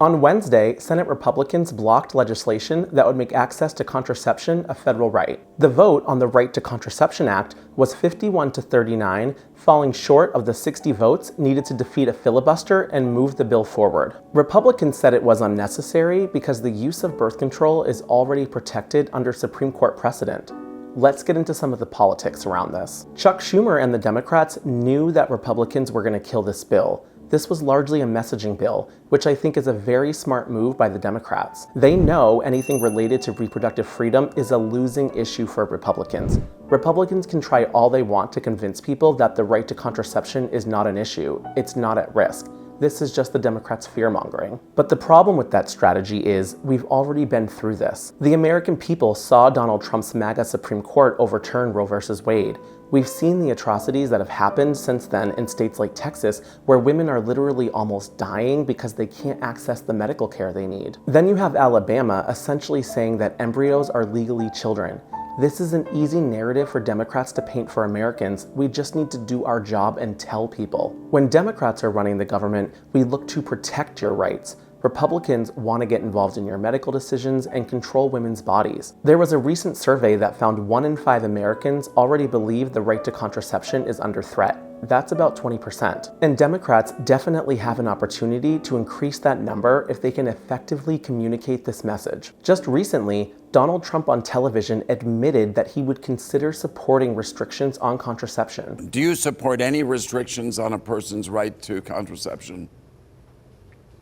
On Wednesday, Senate Republicans blocked legislation that would make access to contraception a federal right. The vote on the Right to Contraception Act was 51 to 39, falling short of the 60 votes needed to defeat a filibuster and move the bill forward. Republicans said it was unnecessary because the use of birth control is already protected under Supreme Court precedent. Let's get into some of the politics around this. Chuck Schumer and the Democrats knew that Republicans were going to kill this bill. This was largely a messaging bill, which I think is a very smart move by the Democrats. They know anything related to reproductive freedom is a losing issue for Republicans. Republicans can try all they want to convince people that the right to contraception is not an issue. It's not at risk. This is just the Democrats' fear-mongering. But the problem with that strategy is we've already been through this. The American people saw Donald Trump's MAGA Supreme Court overturn Roe v. Wade. We've seen the atrocities that have happened since then in states like Texas, where women are literally almost dying because they can't access the medical care they need. Then you have Alabama essentially saying that embryos are legally children. This is an easy narrative for Democrats to paint for Americans. We just need to do our job and tell people. When Democrats are running the government, we look to protect your rights. Republicans want to get involved in your medical decisions and control women's bodies. There was a recent survey that found 1 in 5 Americans already believe the right to contraception is under threat. That's about 20%. And Democrats definitely have an opportunity to increase that number if they can effectively communicate this message. Just recently, Donald Trump on television admitted that he would consider supporting restrictions on contraception. Do you support any restrictions on a person's right to contraception?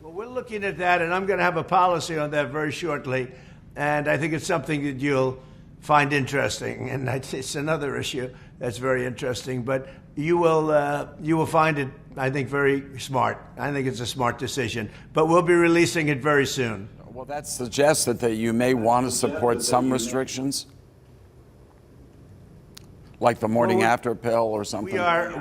Well, we're looking at that, and I'm going to have a policy on that very shortly. And I think it's something that you'll find interesting. And it's another issue that's very interesting. But you will find it, I think, very smart. I think it's a smart decision. But we'll be releasing it very soon. Well, that suggests that you may want to support some restrictions, like the morning after pill or something.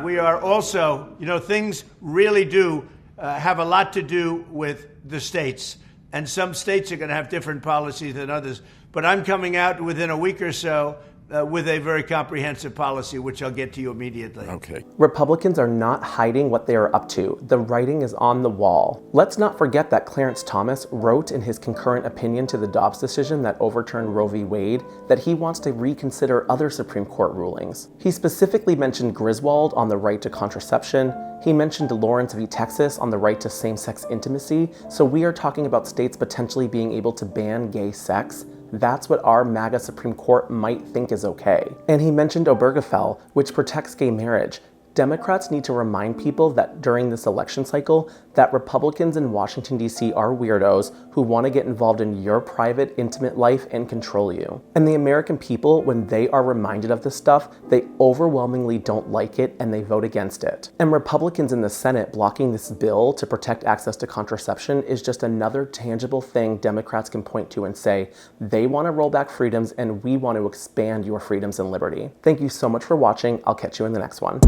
We are also, things really do have a lot to do with the states. And some states are going to have different policies than others. But I'm coming out within a week or so with a very comprehensive policy, which I'll get to you immediately. Okay. Republicans are not hiding what they are up to. The writing is on the wall. Let's not forget that Clarence Thomas wrote in his concurrent opinion to the Dobbs decision that overturned Roe v. Wade that he wants to reconsider other Supreme Court rulings. He specifically mentioned Griswold on the right to contraception. He mentioned Lawrence v. Texas on the right to same-sex intimacy. So we are talking about states potentially being able to ban gay sex. That's what our MAGA Supreme Court might think is okay. And he mentioned Obergefell, which protects gay marriage. Democrats need to remind people that during this election cycle, that Republicans in Washington, D.C. are weirdos who want to get involved in your private, intimate life and control you. And the American people, when they are reminded of this stuff, they overwhelmingly don't like it and they vote against it. And Republicans in the Senate blocking this bill to protect access to contraception is just another tangible thing Democrats can point to and say, they want to roll back freedoms and we want to expand your freedoms and liberty. Thank you so much for watching. I'll catch you in the next one.